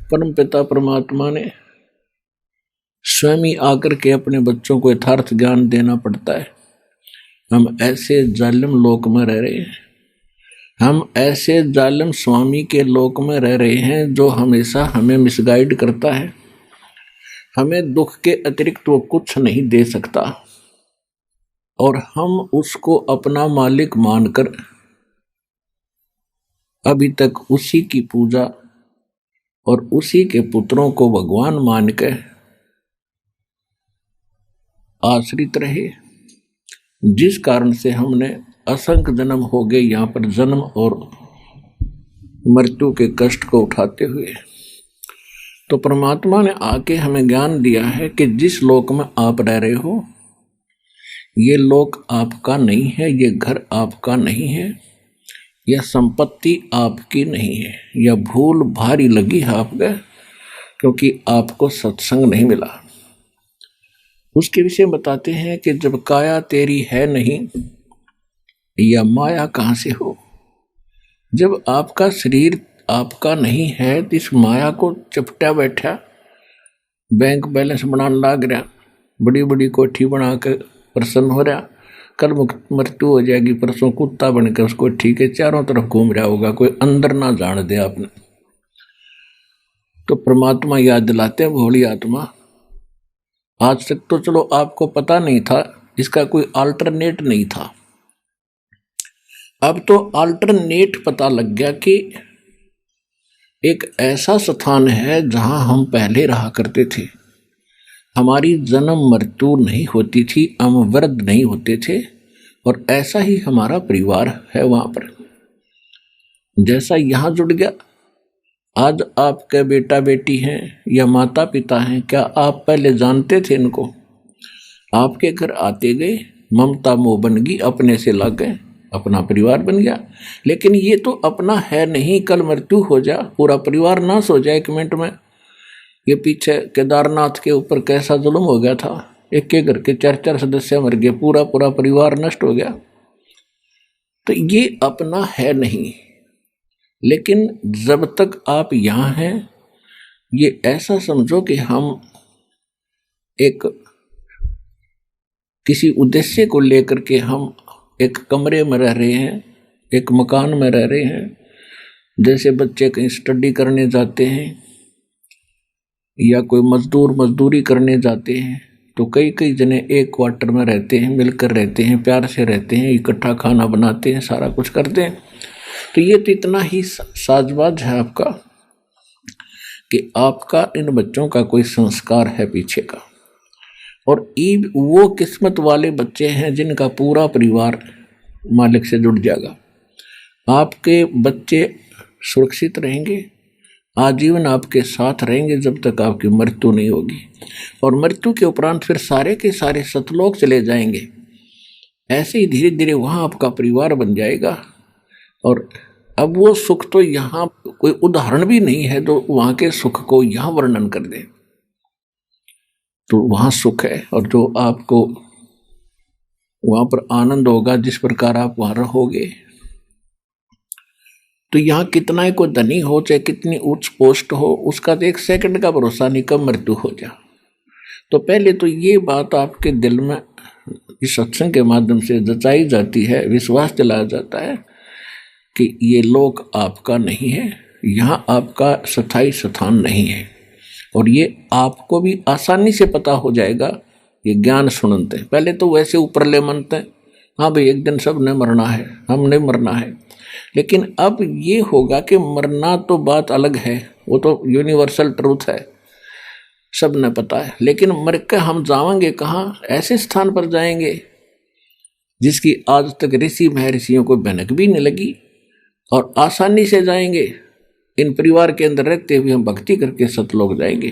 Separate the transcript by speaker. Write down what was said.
Speaker 1: परम पिता परमात्मा ने स्वयं ही आकर के अपने बच्चों को यथार्थ ज्ञान देना पड़ता है। हम ऐसे जालिम लोक में रह रहे हैं, हम ऐसे जालिम स्वामी के लोक में रह रहे हैं जो हमेशा हमें मिसगाइड करता है। हमें दुख के अतिरिक्त वो कुछ नहीं दे सकता और हम उसको अपना मालिक मानकर अभी तक उसी की पूजा और उसी के पुत्रों को भगवान मान के आश्रित रहे, जिस कारण से हमने असंख्य जन्म हो गए यहाँ पर जन्म और मृत्यु के कष्ट को उठाते हुए। तो परमात्मा ने आके हमें ज्ञान दिया है कि जिस लोक में आप रह रहे हो ये लोक आपका नहीं है, ये घर आपका नहीं है, यह संपत्ति आपकी नहीं है। यह भूल भारी लगी है आपको क्योंकि आपको सत्संग नहीं मिला। उसके विषय बताते हैं कि जब काया तेरी है नहीं या माया कहाँ से हो। जब आपका शरीर आपका नहीं है तो इस माया को चपटा बैठा, बैंक बैलेंस बनाने लग रहा, बड़ी बड़ी कोठी बना कर प्रसन्न हो रहा, कल मृत्यु हो जाएगी, परसों कुत्ता बनकर उसको ठीक है चारों तरफ घूम रहा होगा, कोई अंदर ना जान दे आपने। तो परमात्मा याद दिलाते हैं, भोली आत्मा आज तक तो चलो आपको पता नहीं था, इसका कोई अल्टरनेट नहीं था, अब तो अल्टरनेट पता लग गया कि एक ऐसा स्थान है जहां हम पहले रहा करते थे। हमारी जन्म मृत्यु नहीं होती थी, हम वृद्ध नहीं होते थे और ऐसा ही हमारा परिवार है वहां पर, जैसा यहां जुड़ गया। आज आपके बेटा बेटी हैं या माता पिता हैं, क्या आप पहले जानते थे इनको? आपके घर आते गए, ममता मोह बन गई, अपने से लग गए, अपना परिवार बन गया। लेकिन ये तो अपना है नहीं, कल मृत्यु हो जा पूरा परिवार नाश हो जाए 1 मिनट में। ये पीछे केदारनाथ के ऊपर कैसा जुल्म हो गया था, एक के घर के 4-4 सदस्य मर गए, पूरा पूरा परिवार नष्ट हो गया। तो ये अपना है नहीं। लेकिन जब तक आप यहाँ हैं ये ऐसा समझो कि हम एक किसी उद्देश्य को लेकर के हम एक कमरे में रह रहे हैं, एक मकान में रह रहे हैं। जैसे बच्चे कहीं स्टडी करने जाते हैं या कोई मजदूर मजदूरी करने जाते हैं तो कई कई जने एक क्वार्टर में रहते हैं, मिलकर रहते हैं, प्यार से रहते हैं, इकट्ठा खाना बनाते हैं, सारा कुछ करते हैं। तो ये तो इतना ही साजबाज है आपका कि आपका इन बच्चों का कोई संस्कार है पीछे का। और वो किस्मत वाले बच्चे हैं जिनका पूरा परिवार मालिक से जुड़ जाएगा। आपके बच्चे सुरक्षित रहेंगे, आजीवन आपके साथ रहेंगे जब तक आपकी मृत्यु नहीं होगी। और मृत्यु के उपरांत फिर सारे के सारे सतलोक चले जाएंगे। ऐसे ही धीरे धीरे वहाँ आपका परिवार बन जाएगा। और अब वो सुख तो यहाँ कोई उदाहरण भी नहीं है जो वहाँ के सुख को यहाँ वर्णन कर दे। तो वहाँ सुख है और जो आपको वहाँ पर आनंद होगा जिस प्रकार आप वहाँ रहोगे। तो यहाँ कितना ही कोई धनी हो चाहे कितनी उच्च पोस्ट हो, उसका तो 1 सेकंड का भरोसा नहीं कब मृत्यु हो जा। तो पहले तो ये बात आपके दिल में इस सत्संग के माध्यम से जचाई जाती है, विश्वास दिलाया जाता है कि ये लोक आपका नहीं है, यहाँ आपका स्थायी स्थान नहीं है। और ये आपको भी आसानी से पता हो जाएगा ये ज्ञान सुनते। पहले तो वैसे ऊपर ले मनते हैं, हाँ भाई एक दिन सब ने मरना है, हमने मरना है। लेकिन अब ये होगा कि मरना तो बात अलग है, वो तो यूनिवर्सल ट्रूथ है, सब ने पता है। लेकिन मर के हम जाएंगे कहाँ? ऐसे स्थान पर जाएंगे जिसकी आज तक ऋषि महर्षियों को भनक भी नहीं लगी, और आसानी से जाएंगे। इन परिवार के अंदर रहते हुए हम भक्ति करके सतलोक जाएंगे।